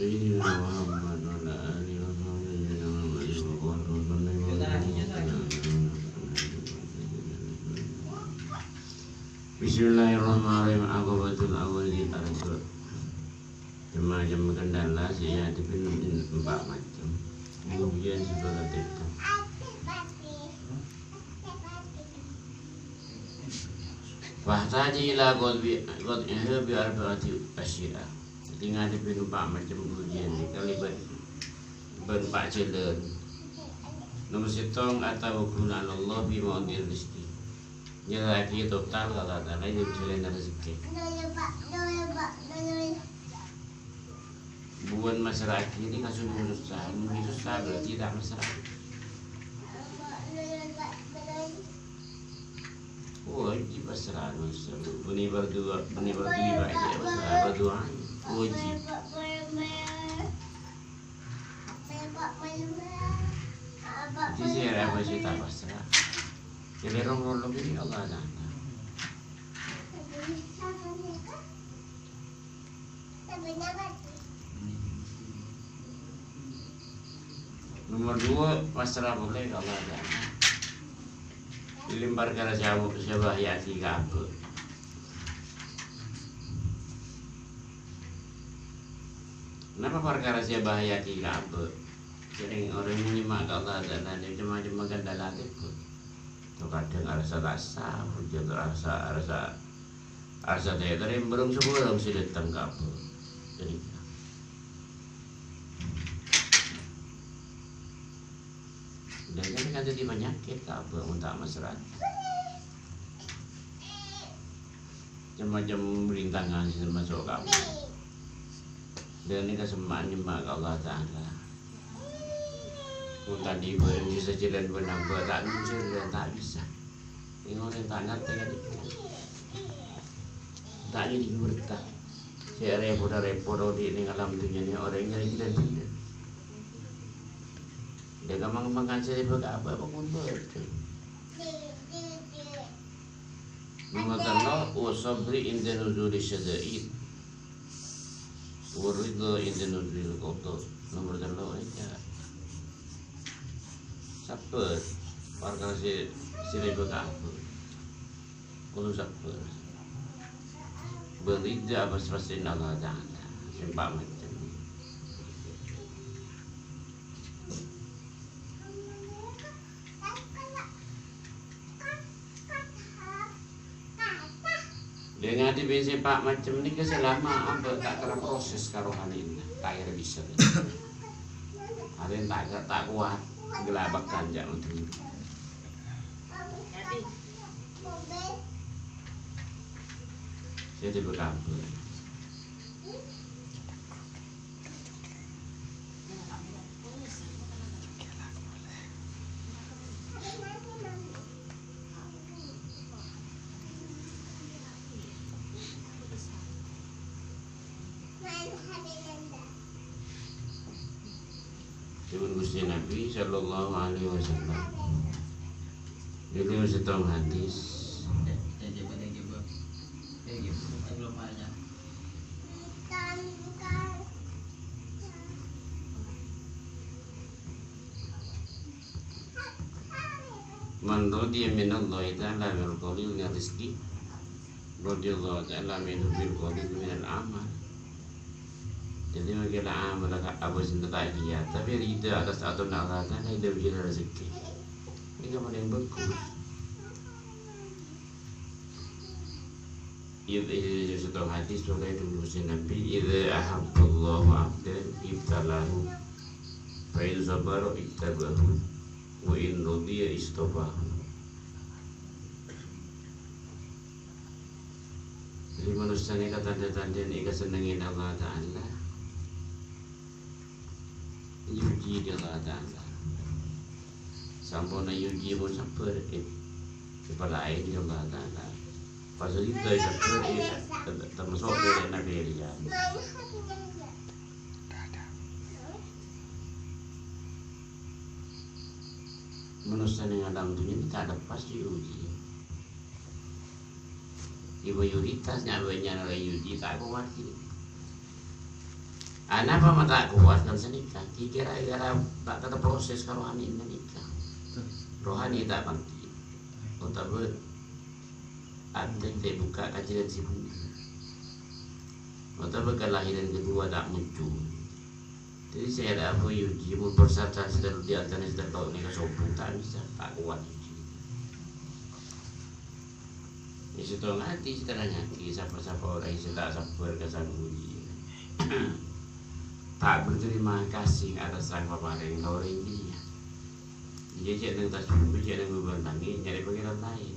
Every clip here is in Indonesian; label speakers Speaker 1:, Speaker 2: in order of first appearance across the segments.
Speaker 1: Sayyidina Muhammad wa ala alihi wa Bismillahirrahmanirrahim. Aqabatul awalin al-sur. Jemaah-jemaah kendala saya dipindutin 4 macam. Kemudian sebagai itu. Wahtaji ila qadbi bi arba'ati asyi'a. Tinggal dipindu 4 macam ujian ni kali ben 4 jalan. Nomor 1 atau guna Allah bi ma'dir rezeki. Jadi lagi total kata-kata lain jalan rezeki. Bukan masyarakat ini kasus susah berarti tak masyarakat. Oh, ini masyarakat Beni berdua aja masyarakat berdua. Wajib. Jadi saya apa sih tak masyarakat. Jadi orang ini Allah Taala. Nomor 2 masalah boleh Allah Taala. Limpar kala syabah yati kabeh. Kenapa perkara syabah yati kabeh? Sering orang menyimak Allah Taala dia macam-macam kendala itu. Kadang rasa hujan rasa dari belum sebelum sudah datang kabel. Jadi dan kan jadi penyakit kabel untuk masyarakat. Macam rintangan masuk kabel. Dan ini kesemaan nyemak Allah Taala. Tadi bisa jalan benang tak bisa dan tak bisa. Ini orang tak ngerti kan tak jadi berkah. Saya repot di ini alam dunia ni orang yang tidak tidak. Dia gampang saya berapa bangun betul. Mengatallah wasabri inda nuzuli syada'id waridha inda nuzuli qadar. Nomor 3 aja. Sabar, warga si ribu kabur, kalau sabar, berida berserasi Allah Taala, sempat macam. Dengan di sempat macam ni keselama ambil tak kena proses karohani ini, tak kira bisa. Ada yang tak kuat. Gelabakan jangan untuk itu. Saya di berkampung. Ibn Gusti Nabi Sallallahu Alaihi Wasallam. Jadi masih tahu hadis. Man radiya min Allah Ta'ala bil qalil min rizqi radiyallahu ta'ala minhu bil qalil min al-amal. Jadi masalah amal apa sih tak dia, tapi rida atas aturan Allah Taala dia beri rezeki. Ini kan yang bagus. Ia satu hadis oleh dulu Nabi, "Idza ahabballahu 'abdan ibtalahu, fa in sabara iktabahu, wa in radiya istafahu." Jadi manusia ni tanda-tanda ni kesenangan Allah Taala. Yuji dia Allah Ta'ala. Sampun yuji pun sabar kepala air dia Allah Ta'ala. Pasal itu sabar termasuk dari Nabi Elia. Manusia yang dalam dunia ini tak lepas diuji. Ibu mayoritasnya banyak orang yuji tak kuat. Anak apa mata kuat kan senikah. Kira-kira tak ada proses rohani menikah. Rohani tak bangkit. Utawa ada yang buka kajian si bunda. Utawa kelahiran kedua tak muncul. Jadi saya ada apa yuji mau bersatu sedang di antara sedang tahu ni kesombong tak bisa tak kuat. Di situ nanti kita nyaki siapa-siapa orang yang tak sabar kesan uji. Tak berterima kasih atas sang paparing orang ini. Jadi jangan tak sumber jangan membantangi nyari bagian lain.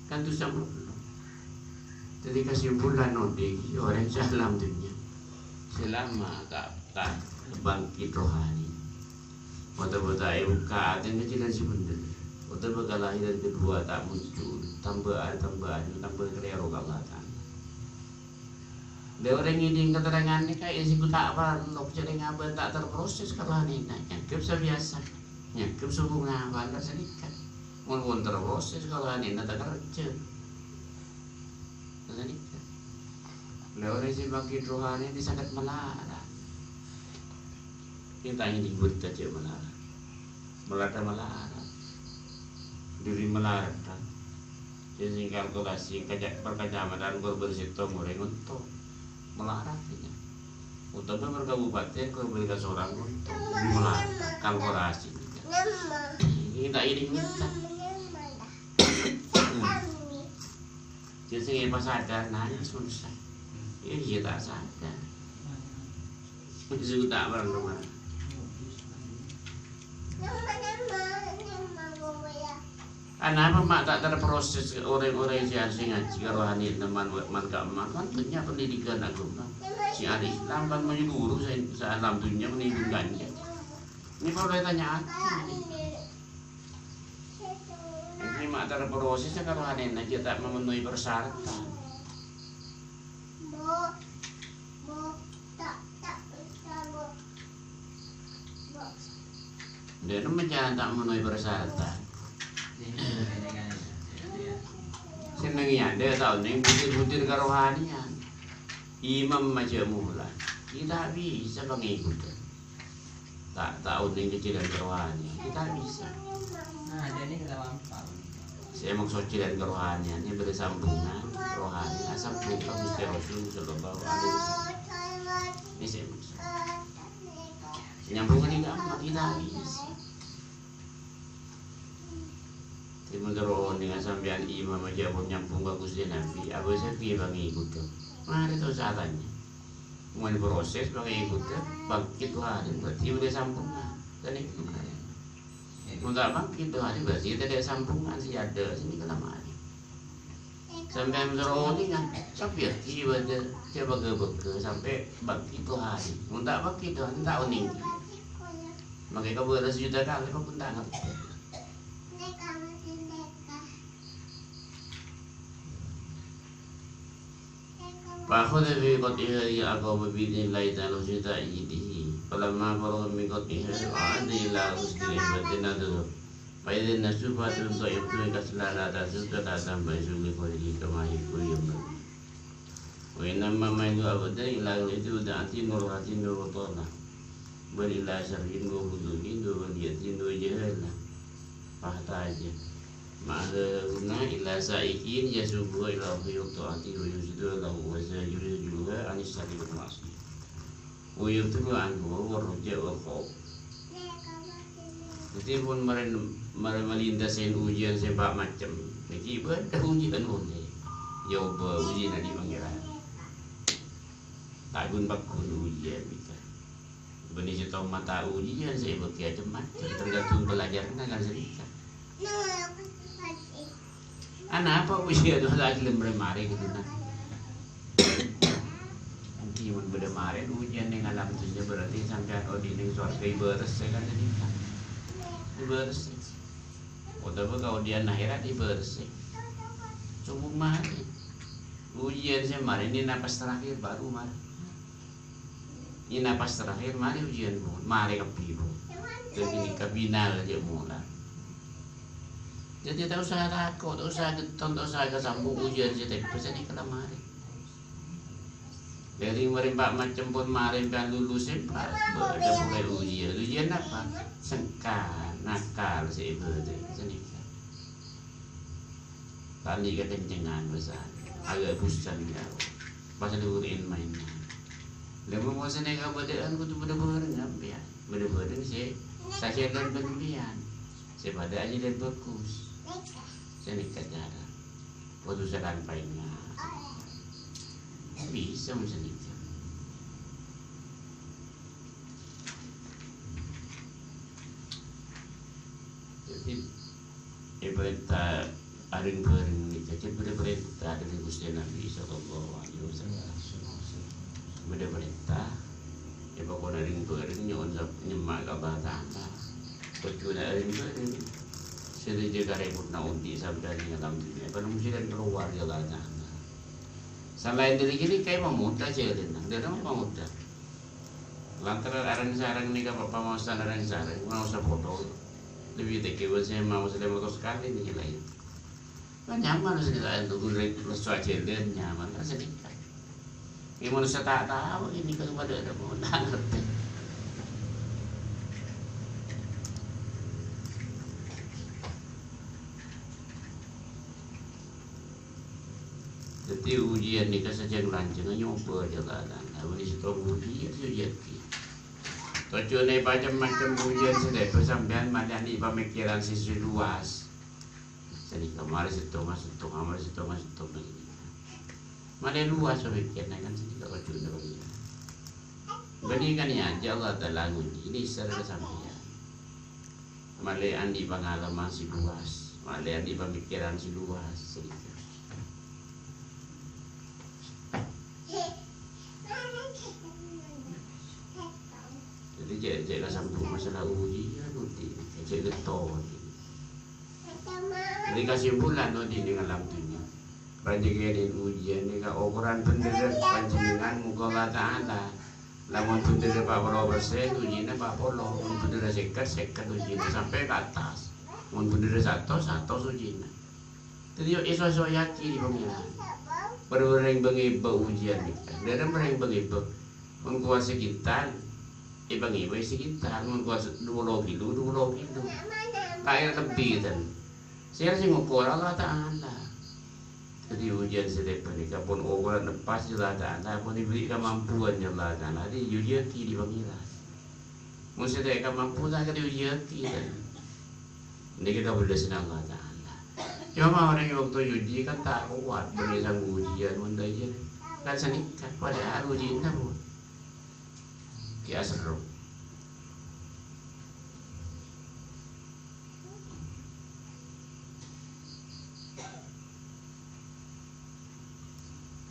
Speaker 1: Kan tu sama. Jadi kesimpulan nodi orang salam dunia selama tak bangkit rohani. Mata-mata buka dan kecilan si benda. Mata kelahiran kedua tak muncul. Tambahan kelero kalatan. Dia orang ini keterangan ni kayak si tak apa, lok jadi ngaben tak terproses kelani nak. Nyakip sebiasa, nyakip sebunga bangga sedikit. Mun terproses kelani nak tak kerja. Sedikit. Dia orang si bangkit rohani disangat melara. Kita ini dibuat saja melara, diri melara kan. Jadi kalkulasi perkecamatan bersito goreng untuk melara saja. Untuk berkabupaten berbeda seorang untuk melara kalkulasi. Kita ini minta. Jadi pas sadar nangis selesai. Ini tak sadar. Itu tak barang kemana. Kenapa mak tak terproses orang-orang yang ngaji rohani teman man kaman kan punya pendidikan agama. Si ahli Islam kan menyuruh saya alam dunia meninggalkannya. Ini kalau saya tanya aku. Ini mak terprosesnya kan rohani aja tak memenuhi persyaratan. Dia menjalan tak memenuhi persyaratan. Senangnya dia tahu ni butir-butir kerohanian. Imam macam mula. Kita bisa mengikut. Tak tahu ni kecilan kerohanian. Kita bisa.
Speaker 2: Nah, dia ni kita lampau.
Speaker 1: Saya maksud kecilan kerohanian ini bersambungan rohani asal buka Gusti Rasul sallallahu alaihi wasallam. Ini saya maksud. Nyambungan ini gampang kita bisa. Menurut dengan sambian imam aja pun nyambung bagus di Nabi. Aku sepi bang ikut tu. Mana itu saatnya? Mau proses bang ikut tu, bangkit hari berarti udah sambungan. Dan itu kan. Untuk bangkit hari berarti tidak sambungan sih ada sini kelamaan. Sampai menurut ini kan, sampai tiba coba ke sampai bangkit hari. Untuk bangkit hari tak uning. Makanya kau beres juta kali kau pun tak ngerti. فأخذ في قطعها يعقوب بإذن الله تعالى وتأييده فلما فرغ من قطعها عاد إلى رشد النذر فإذا النسوف تنطئ كسلا لا تسوق لا تنبئ لغيره كما يقول يوم وإنما ما يدعو أبدا إلى غيره ودعتي نور هاتي نور طالة بل إلى شر وهدوء وبلية وجهالة فاحتاج Ma'aduna ila sa'ikin yasubuha ila khiyutu'ati wa yuzidu lahu wa sayurijuha anisari wa ma'asih wa yubtilu anhu wa rujja wa khawf. Jadi pun mereka melintasin ujian sebab macam lagi ada ujian boleh jawab ujian di pangeran tak gun bakun ujian kita benih tahu mata ujian saya berkiat macam tergantung belajarnya kan sedikit. Anak apa usia tu lagi lemari gitu nak. Nanti mun beda mare ujian yang alam tu berarti sampai ordinary surga ibarat kan jadi. Ibarat. Udah kau dia akhirat ibarat. Cuma mari. Ujian saya mari ini napas terakhir baru mari. Ini napas terakhir mari ujian mari ke biru. Jadi ke final aja mula. Jadi tak usah takut, tak usah getol, tak usah kesambung ujian jadi pesan ini kena mari. Dari merimpak macam pun marimpah lulusin pak, udah mulai ujian apa? Sengkar, nakal si ibu tu, sini. Tadi kekencengan besar, agak pusing ya. Pasal diurin mainnya. Lama masa ni kau berdaan aku tu benar-benar ngambil, benar-benar si saya dan berlian. Saya pada aja dan bagus. Saya nikah jarang. Waktu saya lampainya, bisa macam itu. Jadi ibarat aring-aring ni, jadi perintah dari Gusti Nabi Sallallahu Alaihi Wasallam. Perintah, ibarat kau aring-aring nyemak kabar tanah, percuma aring-aring. Sudah jaga ribut naudi sabda ni dalam dunia. Belum sudah keluar jalan sana. Selain dari gini kayak memuda je dia nak. Dia orang memuda. Lantaran arang sarang ni kalau papa mau sana arang sarang mau foto lebih dekat saya mau sudah motor sekali ni lain. Kan nyaman sudah tu gulai lesuat je dia nyaman kan sedikit. Ini manusia tak tahu ini kalau pada ada mau ngerti. Jadi ujian ni kan saja lancang nyoba jalan. Awak ni situ ujian ujian ki. Tujuan ni macam ujian sedek sampean macam ni pemikiran sisi luas. Jadi kemarin situ masuk tu, kemarin situ masuk tu lagi. Mana luas pemikiran kan sedikit tujuan bagi. Bani kan ya Allah Taala ini secara sampean. Malai andi pengalaman si luas, malai andi pemikiran si luas sedikit. Jadi cek sambung masalah ujian nanti, cek getol. Jadi kesimpulan nanti dengan alam dunia. Panjangan ujian ni kan ukuran pendera panjangan muka Allah Taala. Lamun pendera 40% ujian 40, mun pendera 50 ujian sampai ke atas. Mun pendera 100 ujian. Jadi iso yakin di pengiran. Berbareng bengi ujian ni. Dia berbareng bengi mun kuasa kita ibang iba sekitar mengkuas 20 kilo kayak lebih dan saya sih ngukur Allah Taala. Jadi ujian sedepan ni kapun ukuran lepas Allah Taala pun diberi kemampuan Allah Taala di ujian di pangiran mesti ada kemampuan kan di ujian dan ini kita berdasar Allah Taala. Cuma orang yang waktu uji kan tak kuat berdasar ujian benda je kan senikat padahal ujian pun ya seru.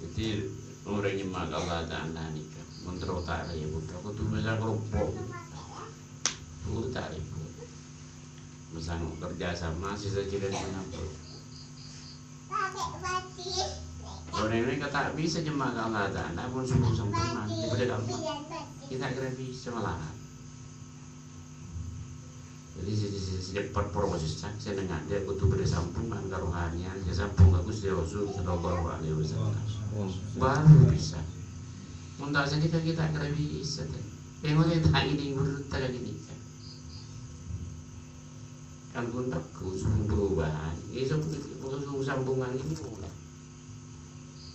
Speaker 1: Jadi orang yang mak Allah Taala ni kan, menterok tak ada yang buka. Aku tu bisa keropok, aku tak ada. Misal kerja sama sisa kira kenapa? Orang ini kata bisa jemaah Allah Taala pun sungguh-sungguhan daripada dalam. Kita kira bisa melarat. Jadi sejak proses saya dengar dia kutu bersambungan kerohanian, saya sambung aku sudah usul Sallallahu Alaihi Wasallam. Baru bisa. Untuk sendiri kita kira bisa. Yang boleh tak ini berita lagi ni. Kan pun bagus perubahan. Ini sambungan ini pula.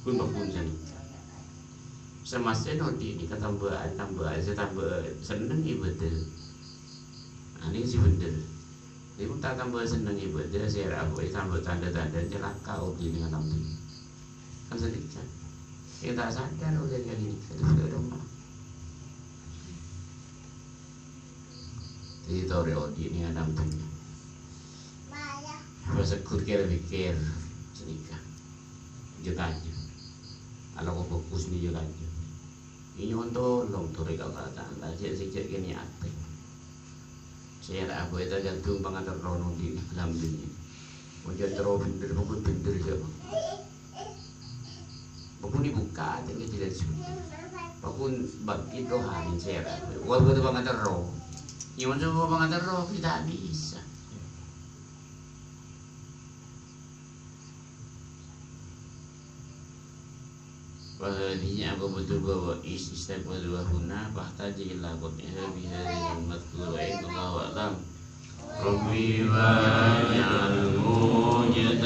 Speaker 1: Pun bagus ni. Semasa nanti ni kan tambah saya tambah senang ibadah. Ini si bener. Dia pun tak tambah senang ibadah saya ragu tambah tanda-tanda celaka di dengan nanti. Kan sedikit. Kita tak sadar udah kayak gini. Sudah rumah. Jadi tahu di ini ada nanti. Bahasa kurkir pikir sedikit. Jaga aja. Kalau kau fokus ni jaga aja. Ini untuk long tori kau kata, sikit gini ate. Saya nak apa itu jantung pengantar rono di dalam dunia. Macam terus bener, bukan bener je. Bukan dibuka, tapi tidak sudah. Bukan bagi doa ini saya nak. Walaupun itu pengantar roh, yang macam pengantar roh tidak bisa. Wahadinya aku betul bahwa istiqbal wa huna fahtaji ila qut'iha bihadhil madhkur wa illahu a'lam. Rabbi wa ja'al mujtama'ana